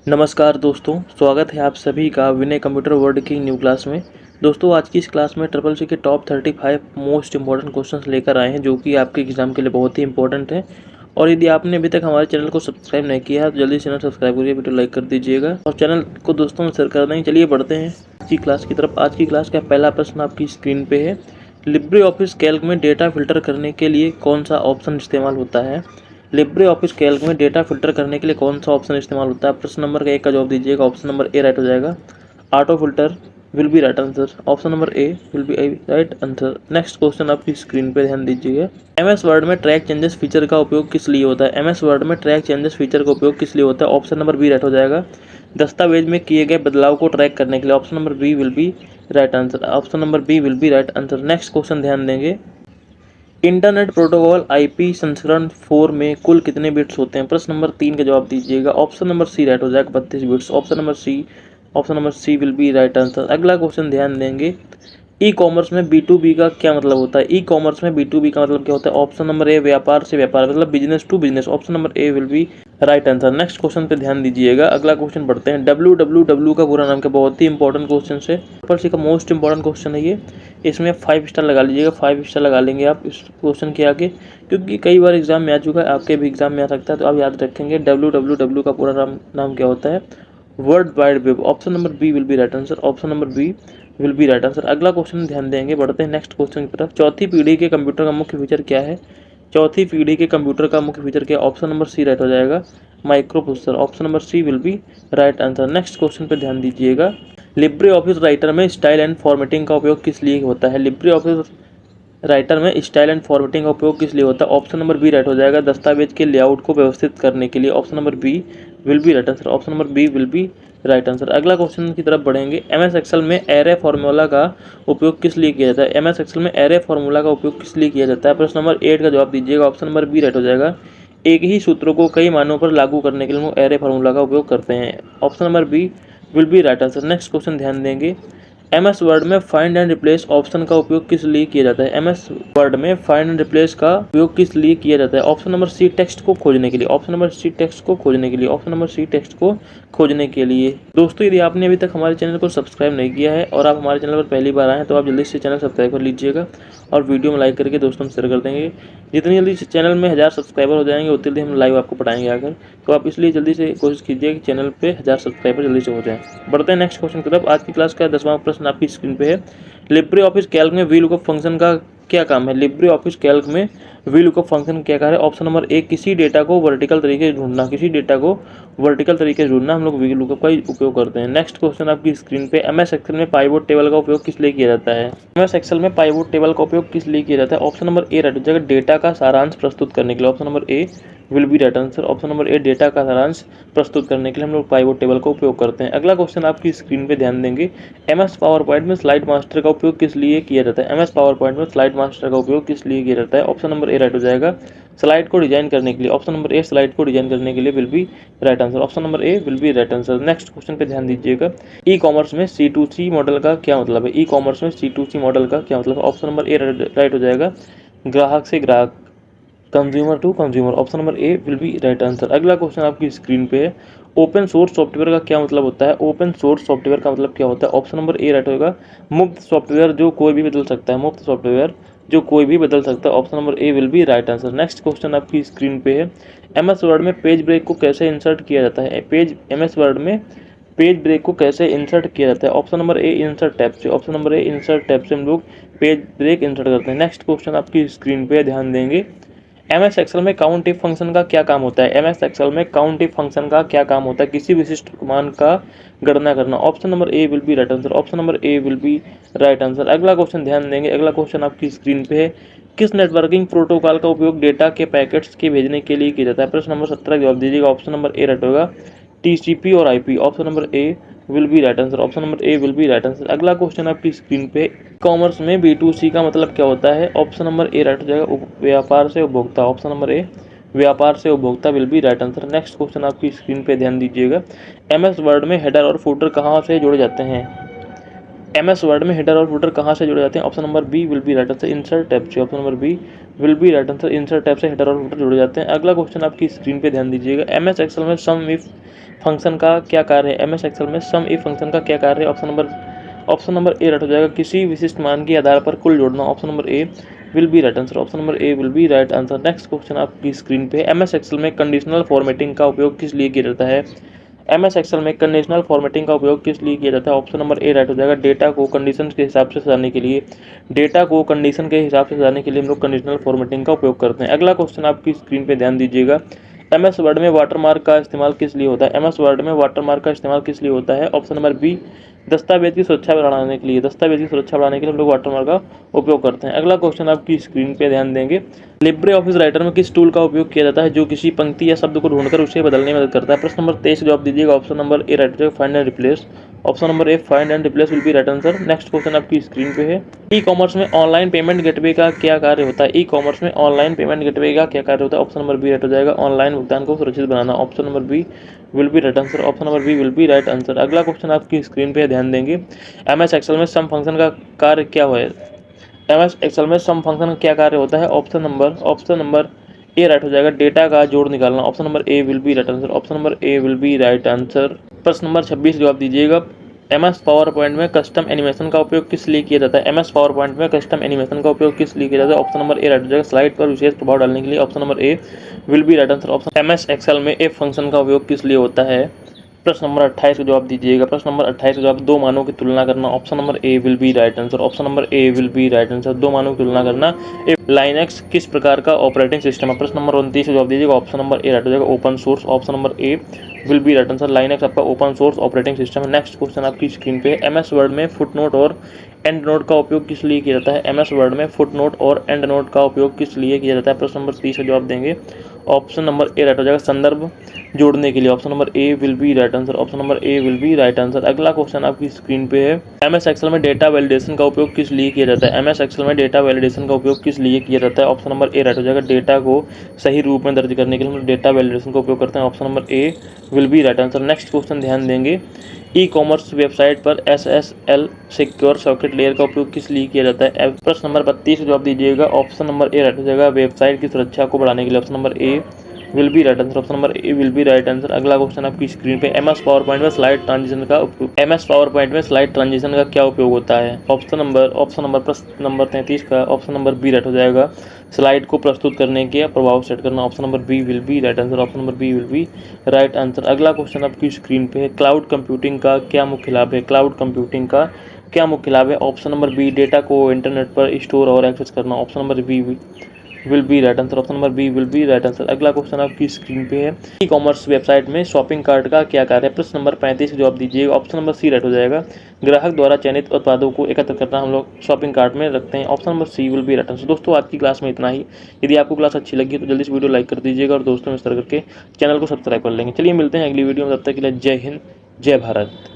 नमस्कार दोस्तों, स्वागत है आप सभी का विनय कंप्यूटर वर्ल्ड की न्यू क्लास में। दोस्तों आज की इस क्लास में ट्रिपल सी के टॉप 35 मोस्ट इंपॉर्टेंट क्वेश्चंस लेकर आए हैं जो कि आपके एग्जाम के लिए बहुत ही इंपॉर्टेंट हैं। और यदि आपने अभी तक हमारे चैनल को सब्सक्राइब नहीं किया है तो जल्दी चैनल सब्सक्राइब करिए, वीडियो लाइक कर दीजिएगा और चैनल को दोस्तों में शेयर कर दें। चलिए बढ़ते हैं आज की क्लास की तरफ। आज की क्लास का पहला प्रश्न आपकी स्क्रीन पे है। लिब्रे ऑफिस कैल्क में डेटा फिल्टर करने के लिए कौन सा ऑप्शन इस्तेमाल होता है? लिब्रे ऑफिस कैल्क में डेटा फिल्टर करने के लिए कौन सा ऑप्शन इस्तेमाल होता है? प्रश्न नंबर एक का जवाब दीजिएगा। ऑप्शन नंबर ए राइट हो जाएगा। Auto filter will be right answer. Option number A will be right answer. Next question आपकी स्क्रीन पे ध्यान दीजिएगा। एमएस वर्ड में ट्रैक चेंजेस फीचर का उपयोग किस लिए होता है? एमएस वर्ड में ट्रैक चेंजेस फीचर का उपयोग किस लिए होता है? ऑप्शन नंबर बी राइट हो जाएगा। दस्तावेज में किए गए बदलाव को ट्रैक करने के लिए। Option number B will be right answer. Option number B will be right answer. Next question ध्यान देंगे। इंटरनेट प्रोटोकॉल आईपी संस्करण 4 में कुल कितने बिट्स होते हैं? प्रश्न नंबर 3 का जवाब दीजिएगा। ऑप्शन नंबर सी राइट हो जाएगा 32 bits. Option number C will be right answer. अगला क्वेश्चन ध्यान देंगे। ई कॉमर्स में B2B का क्या मतलब होता है? ई कॉमर्स में B2B का मतलब क्या होता है? ऑप्शन नंबर ए व्यापार से व्यापार मतलब business to business. Option number A will be right answer. Next question पे ध्यान दीजिएगा। अगला क्वेश्चन पढ़ते हैं। WWW का पूरा नाम क्या? बहुत ही इंपॉर्टेंट क्वेश्चन है, पर सी का मोस्ट इंपॉर्टेंट क्वेश्चन है ये। इसमें 5 स्टार लगा लीजिएगा, 5 स्टार लगा लेंगे आप इस क्वेश्चन के आगे, क्योंकि कई बार एग्जाम में आ चुका है, आपके भी एग्जाम में आ सकता है, तो आप याद रखेंगे। WWW का पूरा नाम क्या होता है? World wide web. Option number B will be right answer. Option number B will be right answer. अगला क्वेश्चन ध्यान देंगे। बढ़ते हैं नेक्स्ट क्वेश्चन की तरफ। चौथी पीढ़ी के कंप्यूटर का मुख्य फीचर क्या है? चौथी पीढ़ी के कंप्यूटर का मुख्य फीचर क्या है? ऑप्शन नंबर सी राइट हो जाएगा। Microprocessor. Option number C will be right answer. Next question पे ध्यान दीजिएगा। लिब्रे ऑफिस राइटर में स्टाइल एंड फॉर्मेटिंग का उपयोग किस लिए होता है? लिब्रे ऑफिस राइटर में स्टाइल एंड फॉर्मेटिंग का उपयोग किस लिए होता है? ऑप्शन नंबर बी राइट हो जाएगा। दस्तावेज के लेआउट को व्यवस्थित करने के लिए। Option number B will be right answer. Option number B will be right answer. अगला क्वेश्चन की तरफ बढ़ेंगे। एमएस एक्सेल में एरे फार्मूला का उपयोग किस लिए किया जाता है? एमएस एक्सेल में एरे फार्मूला का उपयोग किस लिए किया जाता है? प्रश्न नंबर 8 का जवाब दीजिएगा। ऑप्शन नंबर बी राइट हो जाएगा। एक ही सूत्रों को कई मानों पर लागू करने के लिए हम एरे फार्मूला का उपयोग करते हैं। Option number B will be right answer. Next question ध्यान देंगे। एमएस वर्ड में फाइंड एंड रिप्लेस ऑप्शन का उपयोग किस लिए किया जाता है? एमएस वर्ड में फाइंड एंड रिप्लेस का उपयोग किस लिए किया जाता है? ऑप्शन नंबर सी टेक्स्ट को खोजने के लिए। ऑप्शन नंबर सी टेक्स्ट को खोजने के लिए। ऑप्शन नंबर सी टेक्स्ट को खोजने के लिए। दोस्तों यदि आपने अभी तक हमारे चैनल को सब्सक्राइब नहीं किया है और आप हमारे चैनल पर पहली बार आए हैं तो आप जल्दी से चैनल सब्सक्राइब कर लीजिएगा और वीडियो में लाइक करके दोस्तों में शेयर कर देंगे। जितनी जल्दी चैनल में 1000 सब्सक्राइबर हो जाएंगे उतनी जल्दी हम लाइव आपको पढ़ाएंगे आकर, तो आप इसलिए जल्दी से कोशिश कीजिए कि चैनल पे 1000 सब्सक्राइबर जल्दी से हो जाए। बढ़ते हैं नेक्स्ट क्वेश्चन की तरफ। आज की क्लास का 10वां प्रश्न आपकी स्क्रीन पे है। लिब्रे ऑफिस कैल्क में वीलुकअप फंक्शन का क्या काम है? लिब्रे ऑफिस कैल्क में वीलुकअप फंक्शन क्या कार्य है? ऑप्शन नंबर ए किसी डेटा को वर्टिकल तरीके से ढूंढना। किसी डेटा को वर्टिकल तरीके से ढूंढना हम लोग वीलुकअप का उपयोग करते हैं। नेक्स्ट क्वेश्चन आपकी स्क्रीन पे। एमएस एक्सेल में पाइवोट टेबल का उपयोग किस लिए किया जाता है? एमएस एक्सेल में पाइवोट टेबल का उपयोग किस लिए किया जाता है? ऑप्शन नंबर ए राइट हो जाएगा। डेटा का सारांश प्रस्तुत करने के लिए। Option number A will be right answer. Option number A data का सारांश प्रस्तुत करने के लिए हम लोग पाइवोट टेबल का उपयोग करते हैं। अगला क्वेश्चन आपकी स्क्रीन पे ध्यान देंगे। एमएस पावर पॉइंट में स्लाइड मास्टर का उपयोग किस लिए किया जाता है? एमएस पावर पॉइंट में स्लाइड मास्टर का उपयोग किस लिए किया जाता है? ऑप्शन नंबर ए राइट हो जाएगा। स्लाइड को डिजाइन करने के लिए। ऑप्शन नंबर ए स्लाइड को डिजाइन करने के लिए will be right answer. Option number A will be right answer. Next question पे ध्यान दीजिएगा। ई कॉमर्स में C2C मॉडल का क्या मतलब है? ई कॉमर्स में C2C मॉडल का क्या मतलब है? ऑप्शन नंबर ए राइट हो जाएगा। ग्राहक से ग्राहक, consumer to consumer. Option number A will be right answer. अगला क्वेश्चन आपकी स्क्रीन पे है। ओपन सोर्स सॉफ्टवेयर का क्या मतलब होता है? ओपन सोर्स सॉफ्टवेयर का मतलब क्या होता है? ऑप्शन नंबर ए राइट होगा। मुफ्त सॉफ्टवेयर जो कोई भी बदल सकता है। मुफ्त सॉफ्टवेयर जो कोई भी बदल सकता है। Option number A will be right answer. Next question आपकी स्क्रीन पे है। एमएस वर्ड में पेज ब्रेक को कैसे इंसर्ट किया जाता है? एमएस वर्ड में पेज ब्रेक को कैसे इंसर्ट किया जाता है? Option number A insert tab से। Option number A insert tab से हम लोग पेज ब्रेक इंसर्ट करते हैं। नेक्स्ट क्वेश्चन आपकी स्क्रीन पे ध्यान देंगे। एमएस एक्सेल में काउंट इफ फंक्शन का क्या काम होता है? एमएस एक्सेल में काउंट इफ फंक्शन का क्या काम होता है? किसी विशिष्ट मान का गणना करना। Option number A will be right answer. Option number A will be right answer. अगला क्वेश्चन ध्यान देंगे। अगला क्वेश्चन आपकी स्क्रीन पे है। किस नेटवर्किंग प्रोटोकॉल का उपयोग डेटा के पैकेट्स के भेजने के लिए किया जाता है? प्रश्न नंबर 17 जवाब दीजिएगा। ऑप्शन नंबर ए राइट होगा। टीसीपी और IP. Option number A will be right answer. Option number A will be right answer. अगला क्वेश्चन आपकी स्क्रीन पे। कॉमर्स में B2C का मतलब क्या होता है? ऑप्शन नंबर ए राइट हो जाएगा। व्यापार से उपभोक्ता। ऑप्शन नंबर ए व्यापार से उपभोक्ता will be right answer. Next question आपकी स्क्रीन पे ध्यान दीजिएगा। एमएस वर्ड में हेडर और फुटर कहाँ से जोड़े जाते हैं? MS वर्ड में हेडर और फुटर कहाँ से जुड़े जाते हैं? Option number B will be right answer insert tab से। Option number B will be right answer insert tab से हेडर और फुटर जुड़े जाते हैं। अगला क्वेश्चन आपकी स्क्रीन पे ध्यान दीजिएगा। MS एक्सेल में सम इफ फंक्शन का क्या कार्य है? MS एक्सेल में सम इफ फंक्शन का क्या कार्य है? ऑप्शन नंबर ए राइट हो जाएगा, किसी विशिष्ट मान के आधार पर कुल जोड़ना। Option number A will be right answer. Option number A will be right answer. Next question आपकी स्क्रीन पे, MS एक्सेल में कंडीशनल फॉर्मेटिंग का उपयोग किस लिए किया जाता है? MS एक्सेल में कंडीशनल फॉर्मेटिंग का उपयोग किस लिए किया जाता है? ऑप्शन नंबर ए राइट हो जाएगा, डेटा को कंडीशन के हिसाब से सजाने के लिए। डेटा को कंडीशन के हिसाब से सजाने के लिए हम लोग कंडीशनल फॉर्मेटिंग का उपयोग करते हैं। अगला क्वेश्चन आपकी स्क्रीन पे ध्यान दीजिएगा। MS वर्ड में वाटरमार्क का इस्तेमाल किस लिए होता है? MS वर्ड में वाटरमार्क का इस्तेमाल किस लिए होता है? ऑप्शन नंबर बी दस्तावेज की सुरक्षा बढ़ाने के लिए। दस्तावेज की सुरक्षा बढ़ाने के लिए हम लोग वाटरमार्क का उपयोग करते हैं। अगला क्वेश्चन आपकी स्क्रीन पे ध्यान देंगे। लिब्रे ऑफिस राइटर में किस टूल का उपयोग किया जाता है जो किसी पंक्ति या शब्द को ढूंढकर उसे बदलने में मदद करता है? प्रश्न नंबर 23 जवाब दीजिएगा। ऑप्शन नंबर ए राइट हो जाएगा, find and replace. Option number A find and replace will be right answer. Next question आपकी स्क्रीन पे है। ई कॉमर्स में ऑनलाइन पेमेंट गेटवे का क्या कार्य होता है? ई कॉमर्स में ऑनलाइन पेमेंट गेटवे का क्या कार्य होता है? ऑप्शन नंबर बी राइट हो जाएगा, ऑनलाइन भुगतान को सुरक्षित बनाना। Option number B will be right answer. Option number B will be right answer. अगला क्वेश्चन आपकी स्क्रीन पे ध्यान देंगे। MS एक्सेल में सम फंक्शन का कार्य क्या है? MS एक्सेल में सम फंक्शन का क्या कार्य होता है? ऑप्शन नंबर ए राइट हो जाएगा, डेटा का जोड़ निकालना। Option number A will be right answer. Option number A will be right answer. प्रश्न नंबर 26 जवाब दीजिएगा। MS पावर पॉइंट में कस्टम एनिमेशन का उपयोग किस लिए किया जाता है? MS पावर पॉइंट में कस्टम एनिमेशन का उपयोग किस लिए किया जाता है? ऑप्शन नंबर ए राइट हो जाएगा, स्लाइड पर विशेष प्रभाव डालने के लिए। Option number A will be right answer. Option MS Excel में एफ फंक्शन का उपयोग किस लिए होता है? प्रश्न नंबर 28 का जवाब दीजिएगा। प्रश्न नंबर 28 का जवाब दो मानों की तुलना करना। Option number A will be right answer. Option number A will be right answer, दो मानों की तुलना करना। लाइनक्स किस प्रकार का ऑपरेटिंग सिस्टम है? प्रश्न नंबर 29 का जवाब दीजिएगा। ऑप्शन नंबर ए राइट हो जाएगा, open source. Option number A will be right answer, Linux आपका ओपन सोर्स ऑपरेटिंग सिस्टम है। नेक्स्ट क्वेश्चन आपकी स्क्रीन पे है। MS वर्ड में फुटनोट और एंड नोट का उपयोग किस लिए किया जाता है? MS वर्ड में फुटनोट और एंड नोट का उपयोग किस लिए किया जाता है? प्रश्न नंबर 30 का जवाब देंगे। ऑप्शन नंबर ए राइट हो जाएगा, संदर्भ जोड़ने के लिए। Option number A will be right answer. Option number A will be right answer. अगला क्वेश्चन आपकी स्क्रीन पे है। MS एक्सेल में डेटा वैलिडेशन का उपयोग किस लिए किया जाता है? MS एक्सेल में डेटा वैलिडेशन का उपयोग किस लिए किया जाता है? ऑप्शन नंबर ए राइट हो जाएगा, डेटा को सही रूप में दर्ज करने के लिए हम डेटा वैलिडेशन का उपयोग करते हैं। Option number A will be right answer. Next question ध्यान देंगे। ई कॉमर्स वेबसाइट पर SSL सिक्योर सॉकेट लेयर का उपयोग किस लिए किया जाता है? प्रश्न नंबर 32 जवाब दीजिएगा। ऑप्शन नंबर ए राइट हो जाएगा, वेबसाइट की सुरक्षा को बढ़ाने के लिए। Option number A will be right answer. Option number A will be right answer. अगला क्वेश्चन आपकी स्क्रीन पे, MS पावर पॉइंट में स्लाइड ट्रांजिशन का उपयोग, MS पावर पॉइंट में स्लाइड ट्रांजिशन का क्या उपयोग होता है? ऑप्शन नंबर प्रश्न नंबर 33 का ऑप्शन नंबर बी राइट हो जाएगा, स्लाइड को प्रस्तुत करने के प्रभाव सेट करना। Option number B will be right answer. Option number B will be right answer. अगला क्वेश्चन आपकी स्क्रीन पे है। क्लाउड कंप्यूटिंग का क्या मुख्य लाभ है? क्लाउड कंप्यूटिंग का क्या मुख्य लाभ है? ऑप्शन नंबर बी, डेटा को इंटरनेट पर स्टोर और एक्सेस करना। Option number B will be right answer. Option number B will be right answer. अगला क्वेश्चन आपकी स्क्रीन पे है। ई कॉमर्स वेबसाइट में शॉपिंग कार्ट का क्या कार्य है? प्रश्न नंबर 35 का जवाब दीजिएगा। ऑप्शन नंबर सी राइट हो जाएगा, ग्राहक द्वारा चयनित उत्पादों को एकत्र करना हम लोग शॉपिंग कार्ट में रखते हैं। Option number C will be right answer. दोस्तों आज की क्लास में इतना ही। यदि आपको क्लास अच्छी लगी तो जल्दी से वीडियो लाइक कर दीजिएगा और दोस्तों में शेयर करके चैनल को सब्सक्राइब कर लेंगे। चलिए मिलते हैं अगली वीडियो में, तब तक के लिए जय हिंद, जय भारत।